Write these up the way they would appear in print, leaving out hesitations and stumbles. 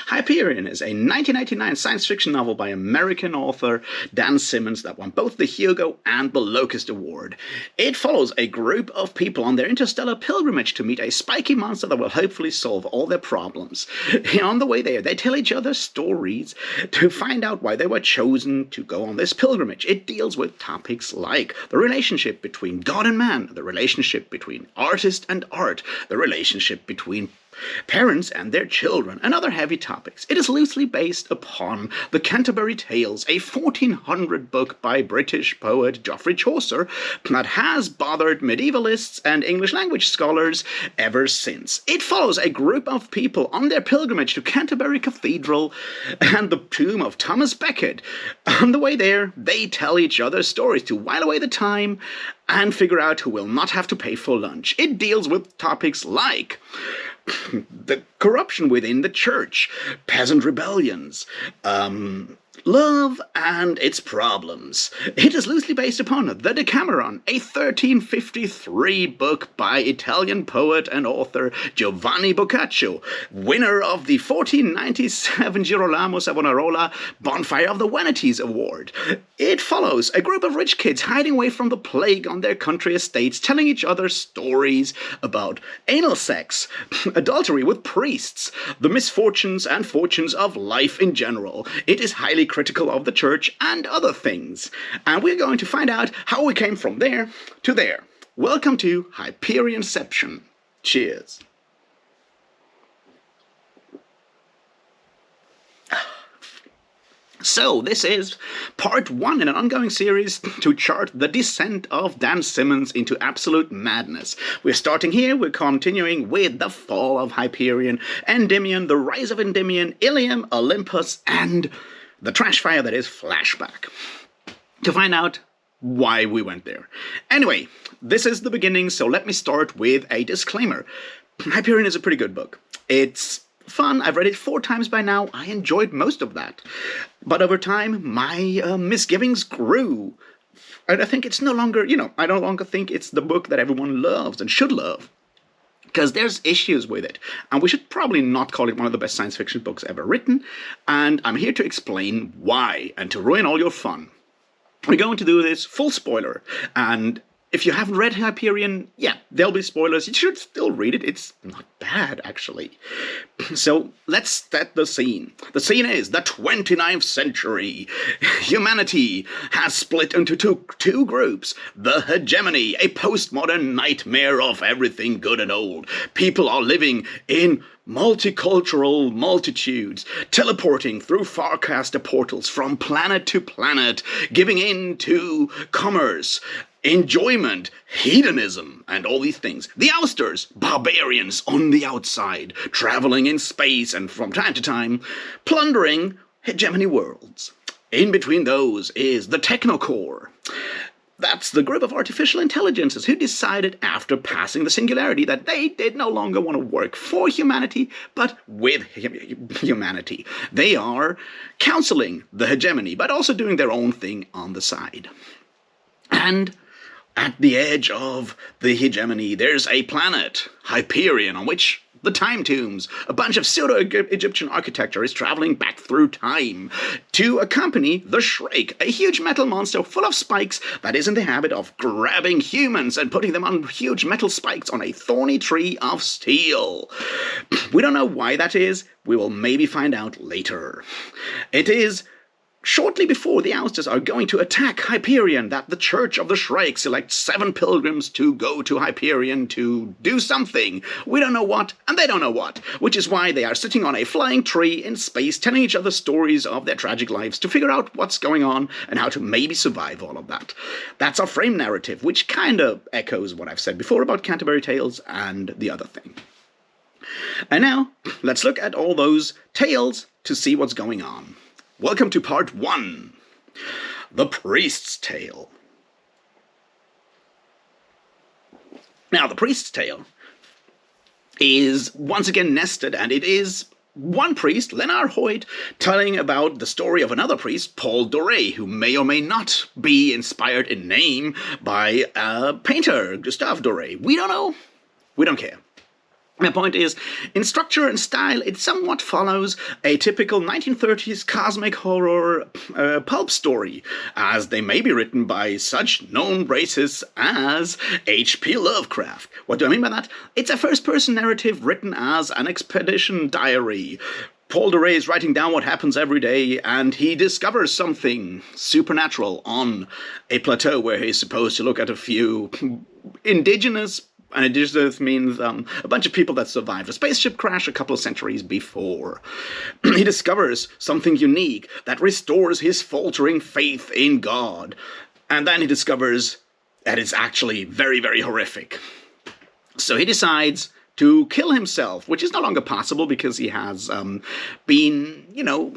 Hyperion is a 1999 science fiction novel by American author Dan Simmons that won both the Hugo and the Locust Award. It follows a group of people on their interstellar pilgrimage to meet a spiky monster that will hopefully solve all their problems. On the way there, they tell each other stories to find out why they were chosen to go on this pilgrimage. It deals with topics like the relationship between God and man, the relationship between artist and art, the relationship between parents and their children, and other heavy topics. It is loosely based upon the Canterbury Tales, a 1400 book by British poet Geoffrey Chaucer that has bothered medievalists and English language scholars ever since. It follows a group of people on their pilgrimage to Canterbury Cathedral and the tomb of Thomas Becket. On the way there, they tell each other stories to while away the time and figure out who will not have to pay for lunch. It deals with topics like the corruption within the church, peasant rebellions, love and its problems. It is loosely based upon The Decameron, a 1353 book by Italian poet and author Giovanni Boccaccio, winner of the 1497 Girolamo Savonarola Bonfire of the Vanities Award. It follows a group of rich kids hiding away from the plague on their country estates, telling each other stories about anal sex, adultery with priests, the misfortunes and fortunes of life in general. It is highly critical of the church and other things. And we're going to find out how we came from there to there. Welcome to Hyperionception. Cheers. So, this is part 1 in an ongoing series to chart the descent of Dan Simmons into absolute madness. We're starting here, we're continuing with the fall of Hyperion, Endymion, the rise of Endymion, Ilium, Olympus, and the trashfire that is Flashback, to find out why we went there. Anyway, this is the beginning, so let me start with a disclaimer. Hyperion is a pretty good book. It's fun. I've read it 4 times by now. I enjoyed most of that. But over time, my misgivings grew. And I think it's no longer, I no longer think it's the book that everyone loves and should love. Because there's issues with it. And we should probably not call it one of the best science fiction books ever written. And I'm here to explain why, and to ruin all your fun. We're going to do this full spoiler. And if you haven't read Hyperion, yeah, there'll be spoilers. You should still read it. It's not bad, actually. So, let's set the scene. The scene is the 29th century. Humanity has split into two groups. The hegemony, a postmodern nightmare of everything good and old. People are living in multicultural multitudes, teleporting through Farcaster portals from planet to planet, giving in to commerce, enjoyment, hedonism, and all these things. The ousters, barbarians on the outside, traveling in space and from time to time, plundering hegemony worlds. In between those is the Technocore. That's the group of artificial intelligences who decided after passing the singularity that they did no longer want to work for humanity, but with humanity. They are counseling the hegemony, but also doing their own thing on the side. And at the edge of the hegemony, there's a planet, Hyperion, on which the time tombs, a bunch of pseudo-Egyptian architecture, is traveling back through time to accompany the Shrike, a huge metal monster full of spikes that is in the habit of grabbing humans and putting them on huge metal spikes on a thorny tree of steel. We don't know why that is. We will maybe find out later. It is shortly before the ousters are going to attack Hyperion that the Church of the Shrike selects 7 pilgrims to go to Hyperion to do something. We don't know what, and they don't know what, which is why they are sitting on a flying tree in space telling each other stories of their tragic lives to figure out what's going on and how to maybe survive all of that. That's our frame narrative, which kind of echoes what I've said before about Canterbury Tales and the other thing. And now, let's look at all those tales to see what's going on. Welcome to part 1, The Priest's Tale. Now, The Priest's Tale is once again nested, and it is one priest, Leonard Hoyt, telling about the story of another priest, Paul Doré, who may or may not be inspired in name by painter Gustave Doré. We don't know. We don't care. My point is, in structure and style, it somewhat follows a typical 1930s cosmic horror pulp story, as they may be written by such known racists as H.P. Lovecraft. What do I mean by that? It's a first-person narrative written as an expedition diary. Paul de Rey is writing down what happens every day, and he discovers something supernatural on a plateau where he's supposed to look at a few indigenous. And indigenous means a bunch of people that survived a spaceship crash a couple of centuries before. He discovers something unique that restores his faltering faith in God. And then he discovers that it's actually very, very horrific. So he decides to kill himself, which is no longer possible because he has been,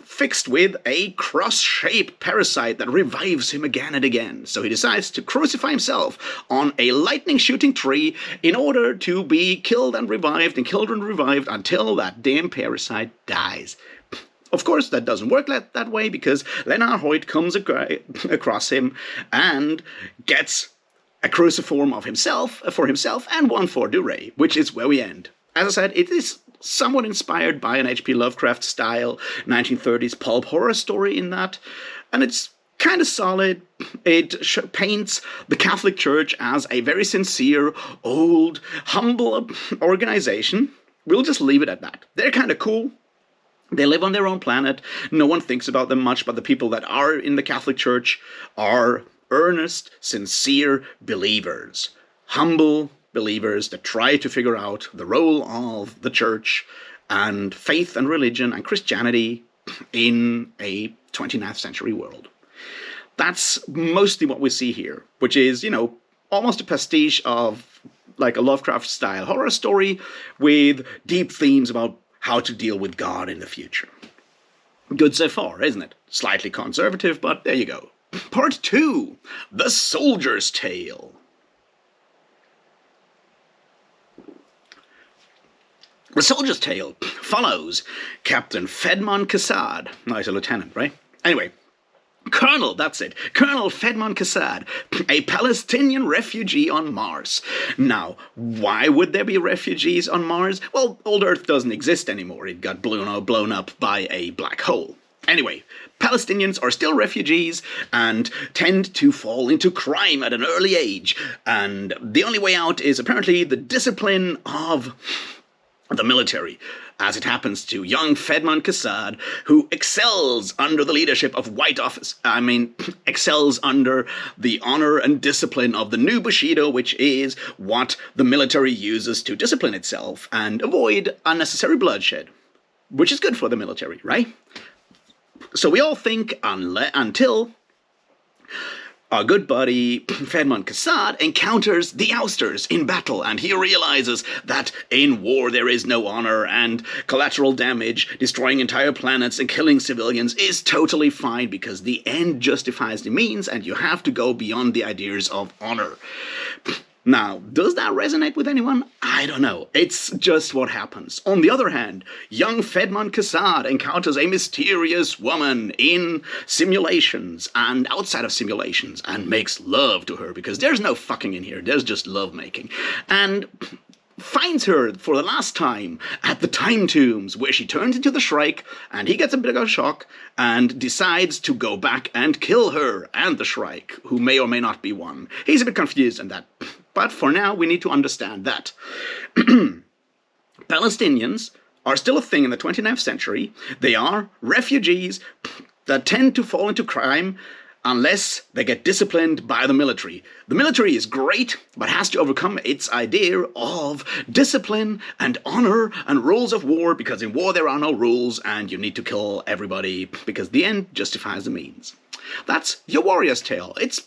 fixed with a cross-shaped parasite that revives him again and again. So he decides to crucify himself on a lightning-shooting tree in order to be killed and revived until that damn parasite dies. Of course, that doesn't work that way because Leonard Hoyt comes across him and gets a cruciform of himself and one for de Rey, which is where we end. As I said, it is somewhat inspired by an H.P. Lovecraft style 1930s pulp horror story in that, and it's kind of solid. It paints the Catholic Church as a very sincere, old, humble organization. We'll just leave it at that. They're kind of cool. They live on their own planet. No one thinks about them much, but the people that are in the Catholic Church are earnest, sincere believers. Humble believers that try to figure out the role of the church and faith and religion and Christianity in a 29th century world. That's mostly what we see here, which is, almost a pastiche of like a Lovecraft-style horror story with deep themes about how to deal with God in the future. Good so far, isn't it? Slightly conservative, but there you go. Part 2, The Soldier's Tale. The Soldier's Tale follows Captain Fedmon Kassad. No, he's a lieutenant, right? Anyway, Colonel, that's it. Colonel Fedmon Kassad, a Palestinian refugee on Mars. Now, why would there be refugees on Mars? Well, old Earth doesn't exist anymore. It got blown up by a black hole. Anyway, Palestinians are still refugees and tend to fall into crime at an early age. And the only way out is apparently the discipline of the military, as it happens to young Fedmon Kassad, who excels under the leadership of excels under the honor and discipline of the new Bushido, which is what the military uses to discipline itself and avoid unnecessary bloodshed, which is good for the military, right? So we all think until our good buddy Fedmon Kassad encounters the Ousters in battle, and he realizes that in war there is no honor, and collateral damage, destroying entire planets and killing civilians is totally fine because the end justifies the means and you have to go beyond the ideas of honor. Now, does that resonate with anyone? I don't know. It's just what happens. On the other hand, young Fedmon Kassad encounters a mysterious woman in simulations and outside of simulations and makes love to her, because there's no fucking in here, there's just love making. And finds her for the last time at the Time Tombs, where she turns into the Shrike, and he gets a bit of a shock and decides to go back and kill her and the Shrike, who may or may not be one. He's a bit confused in that. But for now, we need to understand that Palestinians are still a thing in the 29th century. They are refugees that tend to fall into crime unless they get disciplined by the military. The military is great, but has to overcome its idea of discipline and honor and rules of war, because in war there are no rules and you need to kill everybody because the end justifies the means. That's your warrior's tale. It's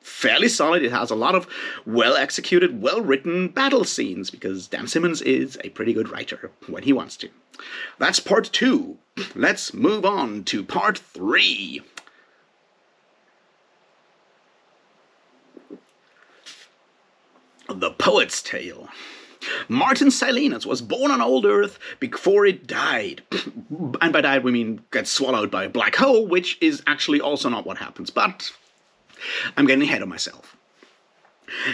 fairly solid. It has a lot of well-executed, well-written battle scenes, because Dan Simmons is a pretty good writer when he wants to. That's part 2. Let's move on to part 3. The Poet's Tale. Martin Silenus was born on old Earth before it died. And by died we mean gets swallowed by a black hole, which is actually also not what happens, but I'm getting ahead of myself.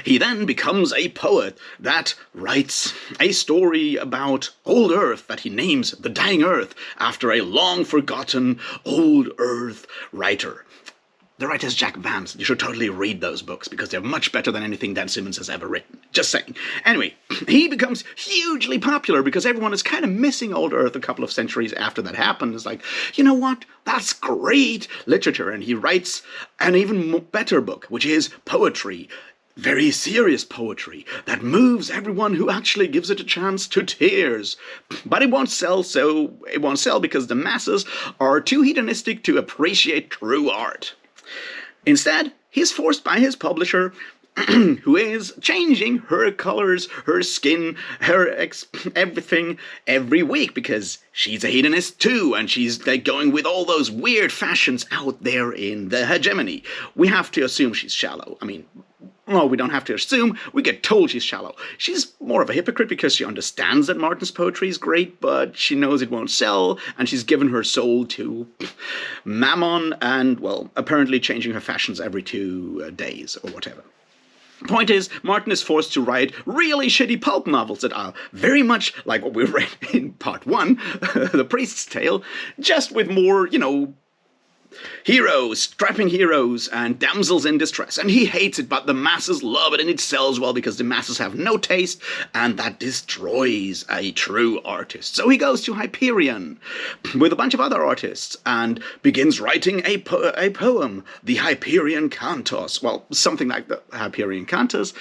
He then becomes a poet that writes a story about old Earth that he names The Dying Earth after a long-forgotten old Earth writer. The writer is Jack Vance. You should totally read those books because they're much better than anything Dan Simmons has ever written. Just saying. Anyway, he becomes hugely popular because everyone is kind of missing Old Earth a couple of centuries after that happened. It's like, you know what? That's great literature. And he writes an even better book, which is poetry. Very serious poetry that moves everyone who actually gives it a chance to tears. But it won't sell, because the masses are too hedonistic to appreciate true art. Instead, he's forced by his publisher, who is changing her colors, her skin, everything every week because she's a hedonist too, and she's like going with all those weird fashions out there in the hegemony. We have to assume she's shallow. I mean, well, we don't have to assume, we get told she's shallow. She's more of a hypocrite because she understands that Martin's poetry is great, but she knows it won't sell, and she's given her soul to Mammon and, well, apparently changing her fashions every 2 days or whatever. Point is, Martin is forced to write really shitty pulp novels that are very much like what we read in part 1, The Priest's Tale, just with more, heroes, strapping heroes, and damsels in distress. And he hates it, but the masses love it, and it sells well because the masses have no taste, and that destroys a true artist. So he goes to Hyperion with a bunch of other artists and begins writing a poem, the Hyperion Cantos. Well, something like the Hyperion Cantos,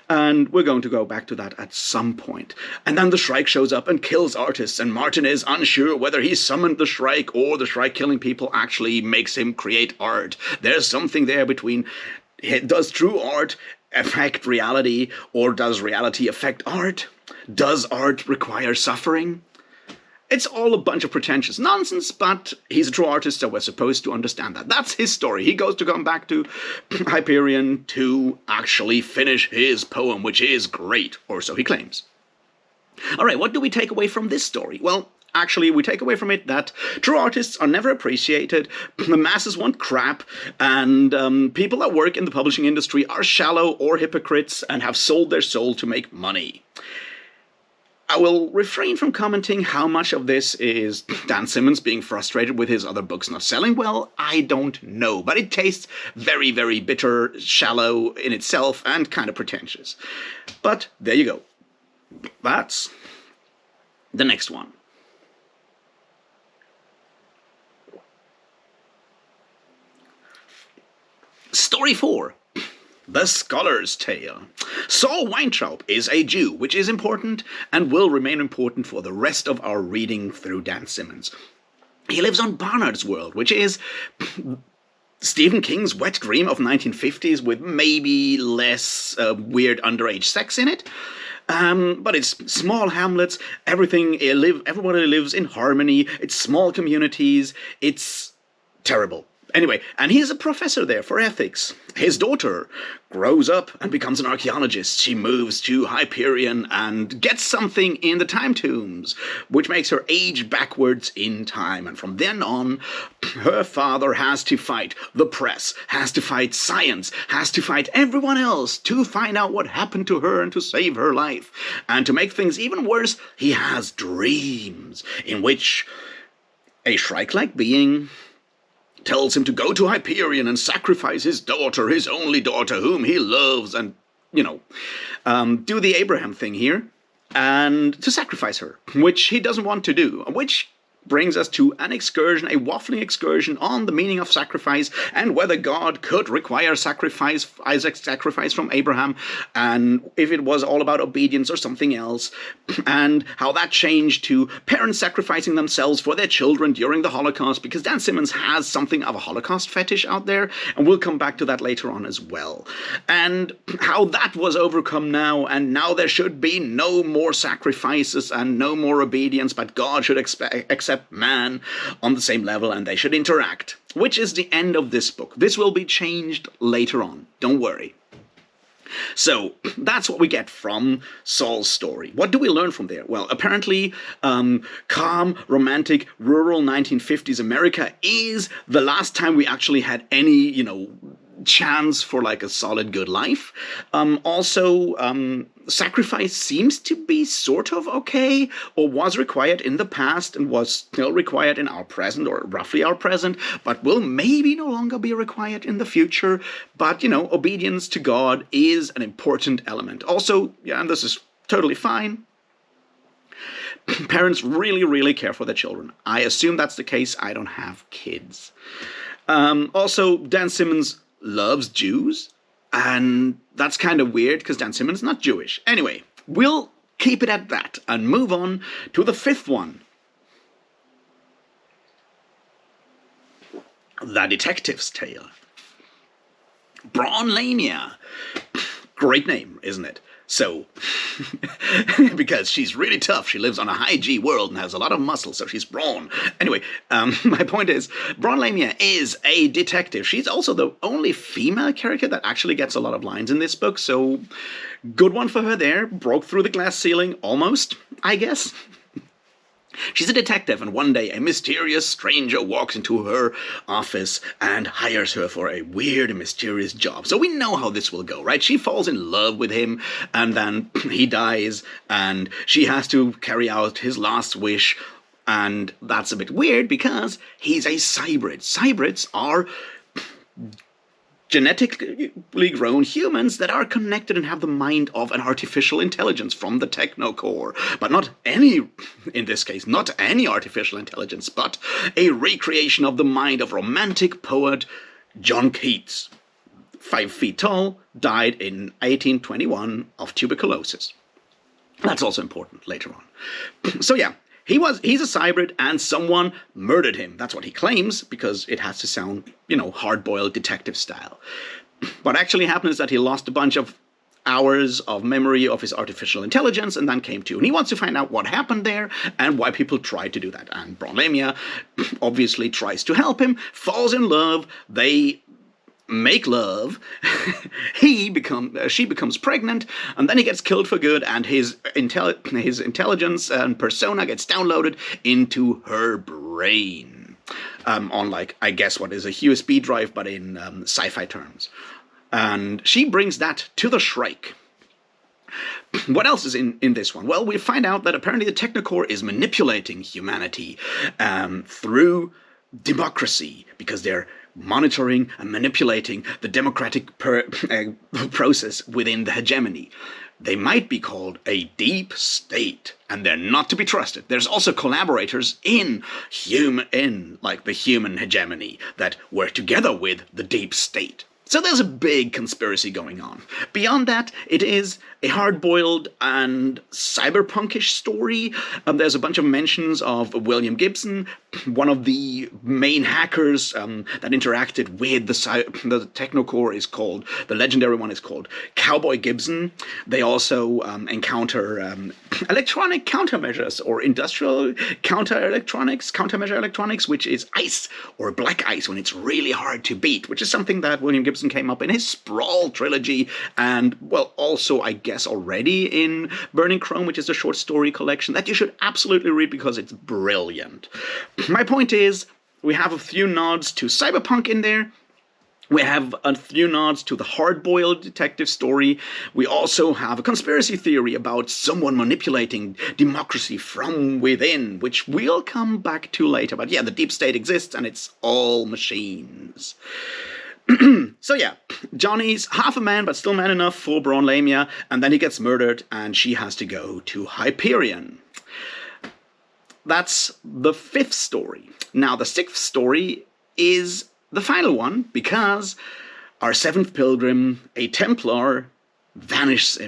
and we're going to go back to that at some point. And then the Shrike shows up and kills artists, and Martin is unsure whether he summoned the Shrike or the Shrike killing people actually makes him create art. There's something there between, does true art affect reality, or does reality affect art? Does art require suffering? It's all a bunch of pretentious nonsense, but he's a true artist, so we're supposed to understand that. That's his story. He goes to come back to Hyperion to actually finish his poem, which is great, or so he claims. Alright, what do we take away from this story? Well, actually, we take away from it that true artists are never appreciated, the masses want crap, and people that work in the publishing industry are shallow or hypocrites and have sold their soul to make money. I will refrain from commenting how much of this is Dan Simmons being frustrated with his other books not selling well. I don't know, but it tastes very, very bitter, shallow in itself, and kind of pretentious. But there you go. That's the next one. Story 4. The Scholar's Tale. Saul Weintraub is a Jew, which is important and will remain important for the rest of our reading through Dan Simmons. He lives on Barnard's World, which is Stephen King's wet dream of 1950s with maybe less weird underage sex in it. But it's small hamlets, everybody lives in harmony, it's small communities, it's terrible. Anyway, and he's a professor there for ethics. His daughter grows up and becomes an archaeologist. She moves to Hyperion and gets something in the time tombs, which makes her age backwards in time. And from then on, her father has to fight the press, has to fight science, has to fight everyone else to find out what happened to her and to save her life. And to make things even worse, he has dreams in which a Shrike-like being tells him to go to Hyperion and sacrifice his daughter, his only daughter, whom he loves, and, do the Abraham thing here, and to sacrifice her, which he doesn't want to do, which brings us to an excursion, a waffling excursion on the meaning of sacrifice and whether God could require sacrifice, Isaac's sacrifice from Abraham, and if it was all about obedience or something else, and how that changed to parents sacrificing themselves for their children during the Holocaust, because Dan Simmons has something of a Holocaust fetish out there, and we'll come back to that later on as well. And how that was overcome now, and now there should be no more sacrifices and no more obedience, but God should accept man on the same level and they should interact, which is the end of this book. This will be changed later on, don't worry. So that's what we get from Saul's story. What do we learn from there? Well, apparently calm, romantic, rural 1950s America is the last time we actually had any, chance for like a solid good life. Also, sacrifice seems to be sort of okay, or was required in the past and was still required in our present, or roughly our present, but will maybe no longer be required in the future. But, obedience to God is an important element. Also, yeah, and this is totally fine, parents really, really care for their children. I assume that's the case. I don't have kids. Also, Dan Simmons loves Jews, and that's kind of weird because Dan Simmons is not Jewish. Anyway, we'll keep it at that and move on to the fifth one. The Detective's Tale. Braun Lamia. Great name, isn't it? So, because she's really tough, she lives on a high G world and has a lot of muscle, so she's brawn. Anyway, my point is, Braun Lamia is a detective. She's also the only female character that actually gets a lot of lines in this book, so good one for her there. Broke through the glass ceiling, almost, I guess. She's a detective, and one day a mysterious stranger walks into her office and hires her for a weird and mysterious job. So we know how this will go, right? She falls in love with him, and then he dies, and she has to carry out his last wish, and that's a bit weird because he's a cybrid. Cybrids are genetically grown humans that are connected and have the mind of an artificial intelligence from the technocore. But not any, in this case, not any artificial intelligence, but a recreation of the mind of romantic poet John Keats. 5 feet tall, died in 1821 of tuberculosis. That's also important later on. So yeah, he's a cybrid, and someone murdered him. That's what he claims, because it has to sound, hard-boiled detective style. What actually happened is that he lost a bunch of hours of memory of his artificial intelligence and then came to. And he wants to find out what happened there and why people tried to do that. And Braun Lamia obviously tries to help him, falls in love, they make love, she becomes pregnant, and then he gets killed for good, and his intelligence and persona gets downloaded into her brain. On I guess what is a USB drive, but in sci-fi terms. And she brings that to the Shrike. What else is in this one? Well, we find out that apparently the Technocore is manipulating humanity through democracy, because they're monitoring and manipulating the democratic process within the hegemony. They might be called a deep state, and they're not to be trusted. There's also collaborators in the human hegemony that work together with the deep state. So there's a big conspiracy going on. Beyond that, it is a hard-boiled and cyberpunkish story. There's a bunch of mentions of William Gibson, one of the main hackers that interacted with the Technocore is called, the legendary one is called Cowboy Gibson. They also encounter electronic countermeasures, or industrial countermeasure electronics, which is ice, or black ice when it's really hard to beat, which is something that William Gibson came up in his Sprawl trilogy, and, well, also, I guess, already in Burning Chrome, which is a short story collection that you should absolutely read because it's brilliant. My point is, we have a few nods to cyberpunk in there. We have a few nods to the hard-boiled detective story. We also have a conspiracy theory about someone manipulating democracy from within, which we'll come back to later. But yeah, the deep state exists, and it's all machines. So yeah, Johnny's half a man, but still man enough for Braun Lamia, and then he gets murdered, and she has to go to Hyperion. That's the fifth story. Now, the sixth story is the final one, because our seventh pilgrim, a Templar, vanished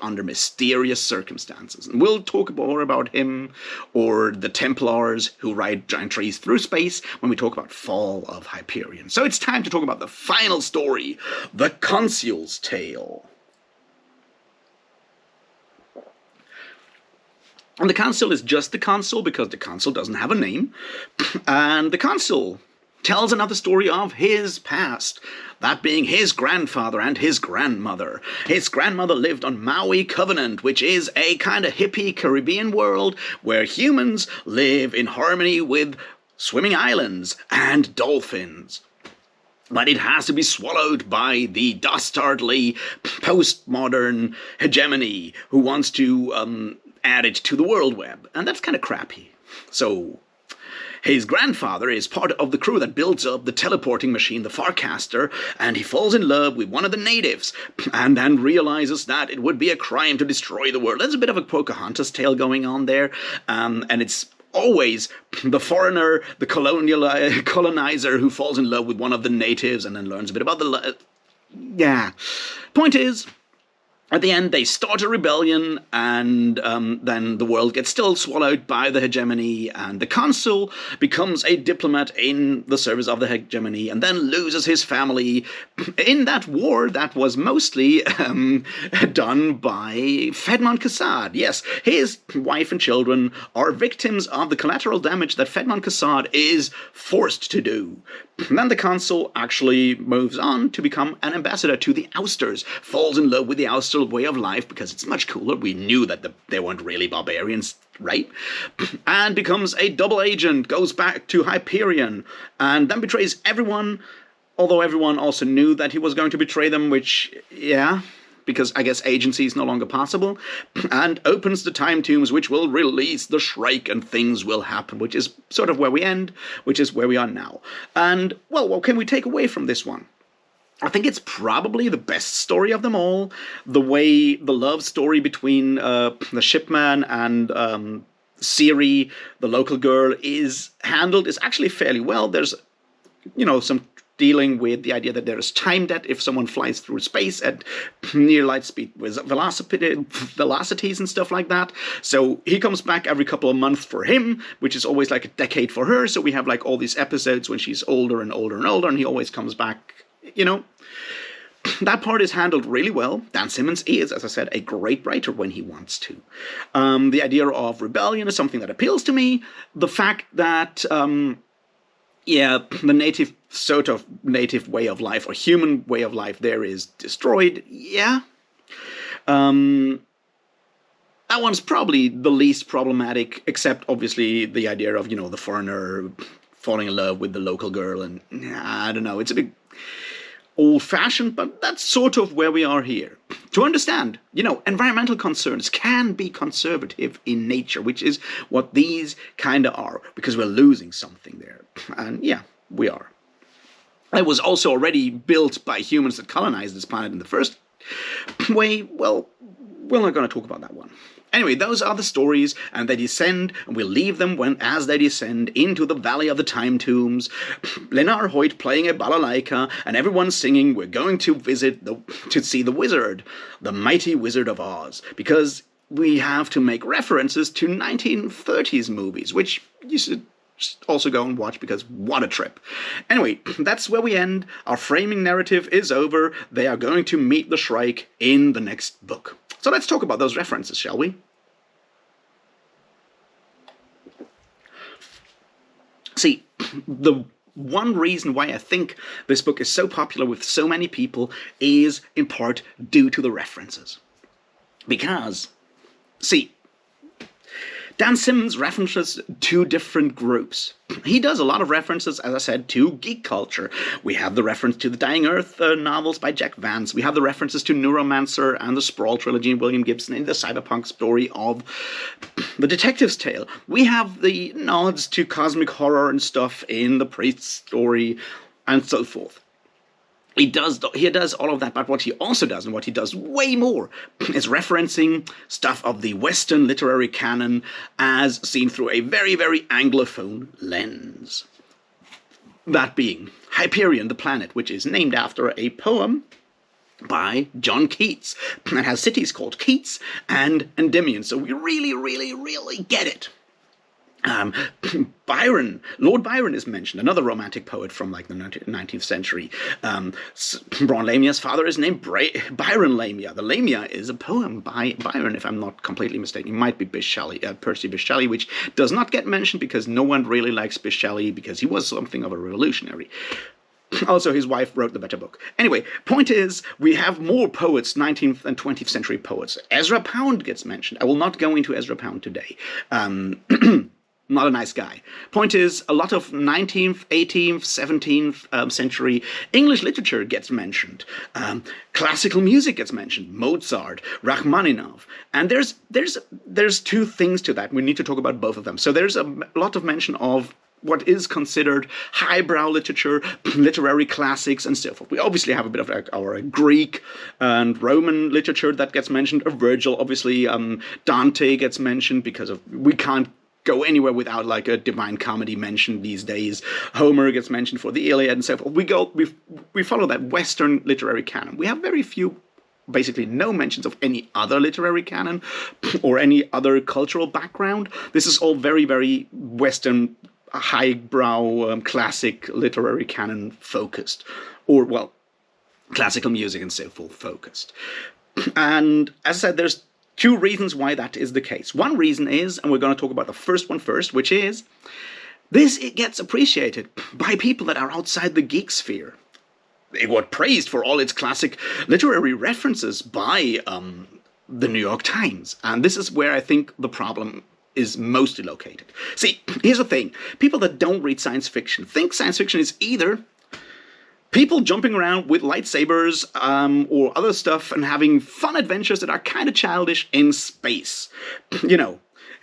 under mysterious circumstances. And we'll talk more about him, or the Templars who ride giant trees through space, when we talk about Fall of Hyperion. So it's time to talk about the final story, the Consuls Tale. And the Consul is just the Consul because the Consul doesn't have a name. And the Consul tells another story of his past, that being his grandfather and his grandmother. His grandmother lived on Maui Covenant, which is a kind of hippie Caribbean world where humans live in harmony with swimming islands and dolphins. but it has to be swallowed by the dastardly postmodern hegemony who wants to add it to the world web. And that's kind of crappy. So his grandfather is part of the crew that builds up the teleporting machine, the Farcaster, and he falls in love with one of the natives, and then realizes that it would be a crime to destroy the world. There's a bit of a Pocahontas tale going on there, and it's always the foreigner, the colonizer who falls in love with one of the natives and then learns a bit about the... yeah. Point is, at the end, they start a rebellion, and then the world gets still swallowed by the hegemony, and the consul becomes a diplomat in the service of the hegemony, and then loses his family in that war that was mostly done by Fedmon Kassad. Yes, his wife and children are victims of the collateral damage that Fedmon Kassad is forced to do. And then the consul actually moves on to become an ambassador to the Ousters, falls in love with the Ouster way of life because it's much cooler. We knew that they weren't really barbarians, right? And becomes a double agent, goes back to Hyperion, and then betrays everyone, although everyone also knew that he was going to betray them, which, yeah, because I guess agency is no longer possible, and opens the time tombs, which will release the Shrike, and things will happen, which is sort of where we end, which is where we are now. And, well, what can we take away from this one? I think it's probably the best story of them all. The way the love story between the shipman and Siri, the local girl, is handled is actually fairly well. There's, some dealing with the idea that there is time debt if someone flies through space at near light speed with velocities and stuff like that. So he comes back every couple of months for him, which is always like a decade for her. So we have like all these episodes when she's older and older and older, and he always comes back, That part is handled really well. Dan Simmons is, as I said, a great writer when he wants to. The idea of rebellion is something that appeals to me. The fact that the native way of life, or human way of life there, is destroyed, yeah. That one's probably the least problematic, except obviously the idea of, the foreigner falling in love with the local girl, and I don't know, it's a bit old-fashioned, but that's sort of where we are here. To understand, environmental concerns can be conservative in nature, which is what these kind of are, because we're losing something there. And yeah, we are. It was also already built by humans that colonized this planet in the first way. Well, we're not going to talk about that one. Anyway, those are the stories, and they descend, and we'll leave them as they descend into the Valley of the Time Tombs. Lenar Hoyt playing a balalaika, and everyone singing, we're going to see the wizard, the mighty Wizard of Oz, because we have to make references to 1930s movies, which you should also go and watch, because what a trip. Anyway, that's where we end. Our framing narrative is over. They are going to meet the Shrike in the next book. So let's talk about those references, shall we? See, the one reason why I think this book is so popular with so many people is in part due to the references. Because, see, Dan Simmons references two different groups. He does a lot of references, as I said, to geek culture. We have the reference to the Dying Earth novels by Jack Vance. We have the references to Neuromancer and the Sprawl trilogy and William Gibson in the cyberpunk story of The Detective's Tale. We have the nods to cosmic horror and stuff in the Priest's story, and so forth. He does all of that, but what he also does, and what he does way more, is referencing stuff of the Western literary canon as seen through a very, very Anglophone lens. That being Hyperion, the planet, which is named after a poem by John Keats, that has cities called Keats and Endymion, so we really, really, really get it. Lord Byron is mentioned, another romantic poet from like the 19th century. Bron Lamia's father is named Byron Lamia. The Lamia is a poem by Byron, if I'm not completely mistaken. It might be Percy Bysshe Shelley, which does not get mentioned because no one really likes Bysshe Shelley because he was something of a revolutionary. Also, his wife wrote the better book. Anyway, point is, we have more poets, 19th and 20th century poets. Ezra Pound gets mentioned. I will not go into Ezra Pound today. not a nice guy. Point is, a lot of 19th, 18th, 17th century English literature gets mentioned. Classical music gets mentioned. Mozart, Rachmaninoff. And there's two things to that. We need to talk about both of them. So there's a lot of mention of what is considered highbrow literature, literary classics, and so forth. We obviously have a bit of like our Greek and Roman literature that gets mentioned. Virgil, obviously, Dante gets mentioned because of we can't go anywhere without like a Divine Comedy mentioned these days. Homer gets mentioned for the Iliad and so forth. We follow that Western literary canon. We have very few, basically no mentions of any other literary canon or any other cultural background. This is all very, very Western, highbrow, classic literary canon focused, or well, classical music and so forth focused. And as I said, there's two reasons why that is the case. One reason is, and we're going to talk about the first one first, which is it gets appreciated by people that are outside the geek sphere. It got praised for all its classic literary references by the New York Times. And this is where I think the problem is mostly located. See, here's the thing. People that don't read science fiction think science fiction is either people jumping around with lightsabers or other stuff and having fun adventures that are kind of childish in space. You know,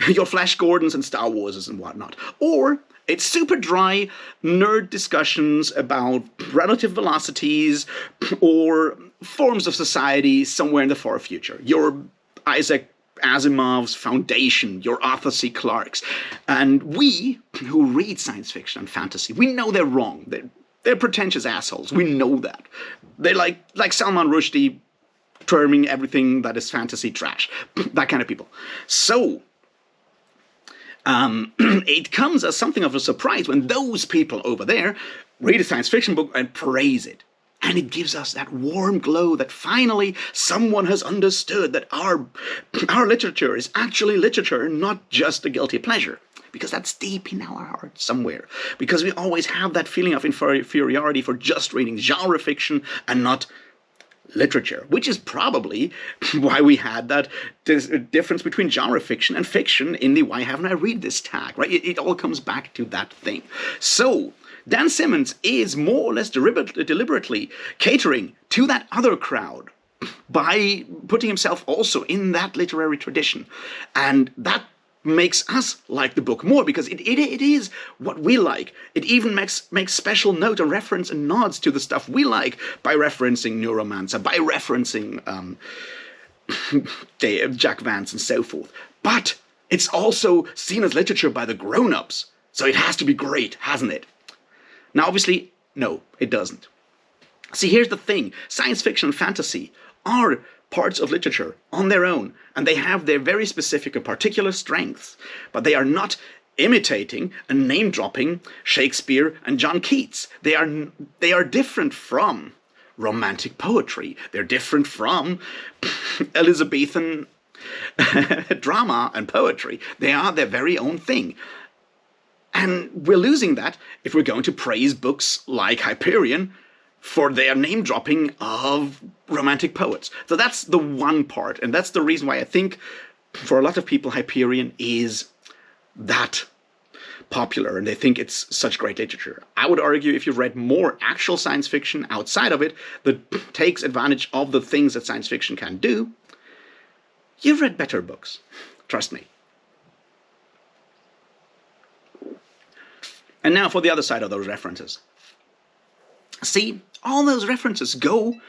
your Flash Gordons and Star Warses and whatnot. Or it's super dry nerd discussions about relative velocities or forms of society somewhere in the far future. Your Isaac Asimov's Foundation, your Arthur C. Clarke's. And we, who read science fiction and fantasy, we know they're wrong. They're pretentious assholes. We know that. They're like Salman Rushdie terming everything that is fantasy trash. That kind of people. So, it comes as something of a surprise when those people over there read a science fiction book and praise it. And it gives us that warm glow that finally someone has understood that our literature is actually literature, not just a guilty pleasure. Because that's deep in our hearts somewhere. Because we always have that feeling of inferiority for just reading genre fiction and not literature. Which is probably why we had that difference between genre fiction and fiction in the why haven't I read this tag, right? It all comes back to that thing. So Dan Simmons is more or less deliberately catering to that other crowd by putting himself also in that literary tradition. And that makes us like the book more because it is what we like. It even makes special note and reference and nods to the stuff we like by referencing Neuromancer, by referencing Jack Vance and so forth. But it's also seen as literature by the grown-ups. So it has to be great, hasn't it? Now, obviously, no, it doesn't. See, here's the thing. Science fiction and fantasy are parts of literature on their own, and they have their very specific and particular strengths, but they are not imitating and name-dropping Shakespeare and John Keats. They are different from romantic poetry. They're different from Elizabethan drama and poetry. They are their very own thing. And we're losing that if we're going to praise books like Hyperion for their name-dropping of romantic poets. So that's the one part, and that's the reason why I think for a lot of people Hyperion is that popular, and they think it's such great literature. I would argue if you've read more actual science fiction outside of it that takes advantage of the things that science fiction can do, you've read better books. Trust me. And now for the other side of those references. See, all those references go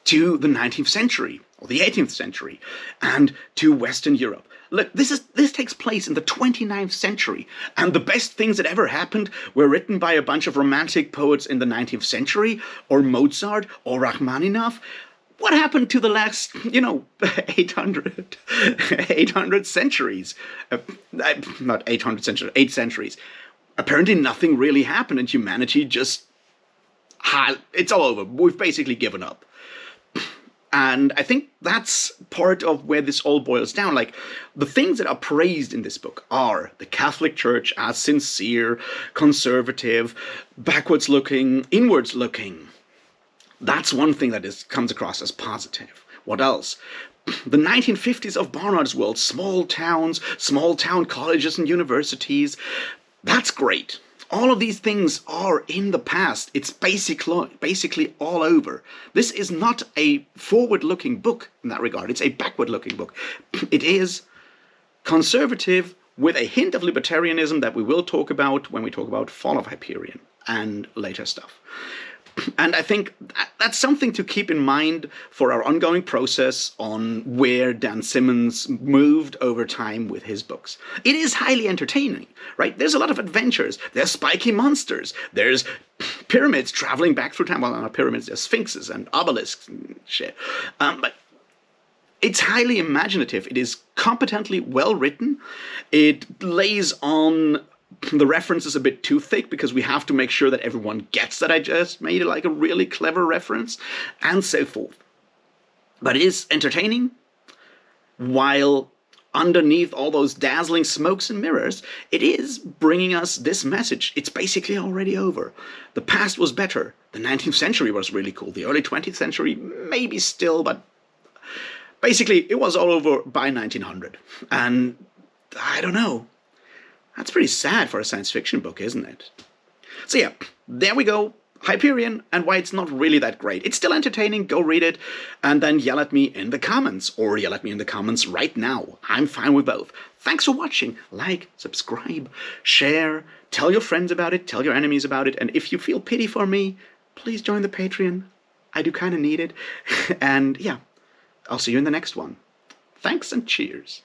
to the 19th century, or the 18th century, and to Western Europe. Look, this takes place in the 29th century, and the best things that ever happened were written by a bunch of romantic poets in the 19th century, or Mozart, or Rachmaninoff. What happened to the last, 800 centuries? Not 800 centuries, 8 centuries. Apparently nothing really happened, and humanity just it's all over. We've basically given up. And I think that's part of where this all boils down. Like, the things that are praised in this book are the Catholic Church as sincere, conservative, backwards looking, inwards looking. That's one thing that comes across as positive. What else? The 1950s of Barnard's world, small towns, small town colleges and universities. That's great. All of these things are in the past. It's basically all over. This is not a forward-looking book in that regard. It's a backward-looking book. It is conservative with a hint of libertarianism that we will talk about when we talk about Fall of Hyperion and later stuff. And I think that's something to keep in mind for our ongoing process on where Dan Simmons moved over time with his books. It is highly entertaining, right? There's a lot of adventures. There's spiky monsters. There's pyramids traveling back through time. Well, not pyramids, there's sphinxes and obelisks and shit. But it's highly imaginative. It is competently well written. It lays on the reference is a bit too thick because we have to make sure that everyone gets that I just made like a really clever reference, and so forth. But it is entertaining, while underneath all those dazzling smokes and mirrors, it is bringing us this message. It's basically already over. The past was better. The 19th century was really cool. The early 20th century, maybe still, but basically it was all over by 1900. And I don't know. That's pretty sad for a science fiction book, isn't it? So yeah, there we go. Hyperion, and why it's not really that great. It's still entertaining, go read it, and then yell at me in the comments, or yell at me in the comments right now. I'm fine with both. Thanks for watching. Like, subscribe, share, tell your friends about it, tell your enemies about it, and if you feel pity for me, please join the Patreon. I do kind of need it. And yeah, I'll see you in the next one. Thanks and cheers.